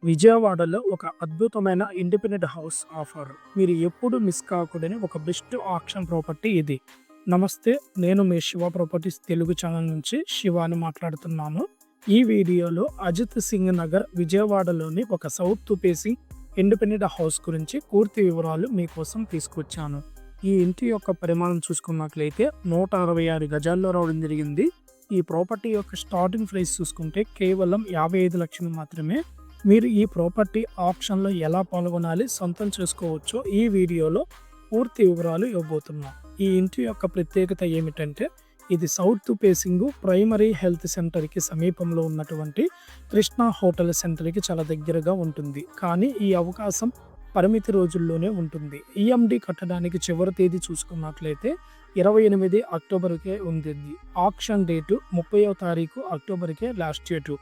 విజయవాడలో ఒక అద్భుతమైన ఇండిపెండెంట్ హౌస్ ఆఫర్. మీరు ఎప్పుడు మిస్ కాకూడని ఒక బెస్ట్ ఆక్షన్ ప్రాపర్టీ ఇది. నమస్తే, నేను మీ శివ ప్రాపర్టీస్ తెలుగు ఛానల్ నుంచి శివాని మాట్లాడుతున్నాను. ఈ వీడియోలో అజిత్ సింగ్ నగర్ విజయవాడలోని ఒక సౌత్ ఫేసింగ్ ఇండిపెండెంట్ హౌస్ గురించి పూర్తి వివరాలు మీకోసం తీసుకొచ్చాను. ఈ ఇంటి యొక్క పరిమాణం చూసుకున్నట్లయితే 166 గజాల్లో రావడం జరిగింది. ఈ ప్రాపర్టీ యొక్క స్టార్టింగ్ ప్రైస్ చూసుకుంటే కేవలం 55 లక్షలు మాత్రమే. మీరు ఈ ప్రాపర్టీ ఆప్షన్లో ఎలా పాల్గొనాలి, సొంతం చేసుకోవచ్చో ఈ వీడియోలో పూర్తి వివరాలు ఇవ్వబోతున్నాం. ఈ ఇంటి యొక్క ప్రత్యేకత ఏమిటంటే, ఇది సౌత్ ఫేసింగ్ ప్రైమరీ హెల్త్ సెంటర్కి సమీపంలో ఉన్నటువంటి కృష్ణా హోటల్ సెంటర్కి చాలా దగ్గరగా ఉంటుంది. కానీ ఈ అవకాశం పరిమితి రోజుల్లోనే ఉంటుంది. ఈఎండి కట్టడానికి చివరి తేదీ చూసుకున్నట్లయితే 28 అక్టోబర్కే ఉంటుంది. ఆక్షన్ డేటు 30వ తారీఖు అక్టోబర్కే లాస్ట్ డేటు.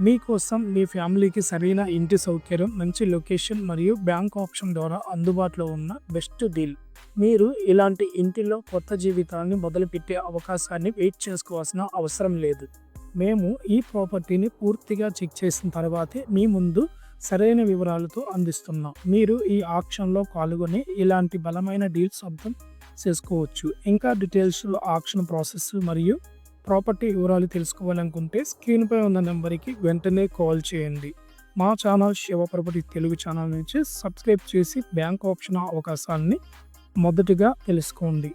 మీకోసం మీ ఫ్యామిలీకి సరైన ఇంటి సౌకర్యం, మంచి లొకేషన్ మరియు బ్యాంక్ ఆప్షన్ ద్వారా అందుబాటులో ఉన్న బెస్ట్ డీల్. మీరు ఇలాంటి ఇంటిలో కొత్త జీవితాన్ని మొదలుపెట్టే అవకాశాన్ని వెయిట్ చేసుకోవాల్సిన అవసరం లేదు. మేము ఈ ప్రాపర్టీని పూర్తిగా చెక్ చేసిన తర్వాతే మీ ముందు సరైన వివరాలతో అందిస్తున్నాం. మీరు ఈ ఆక్షన్లో పాల్గొని ఇలాంటి బలమైన డీల్స్ సొంతం చేసుకోవచ్చు. ఇంకా డీటెయిల్స్, ఆక్షన్ ప్రాసెస్ మరియు ప్రాపర్టీ వివరాలు తెలుసుకోవాలనుకుంటే స్క్రీన్పై ఉన్న నెంబర్కి వెంటనే కాల్ చేయండి. మా channel Shiva property Telugu channel నుంచి సబ్స్క్రైబ్ చేసి బ్యాంక్ ఆప్షన్ అవకాశాన్ని మొదటిగా తెలుసుకోండి.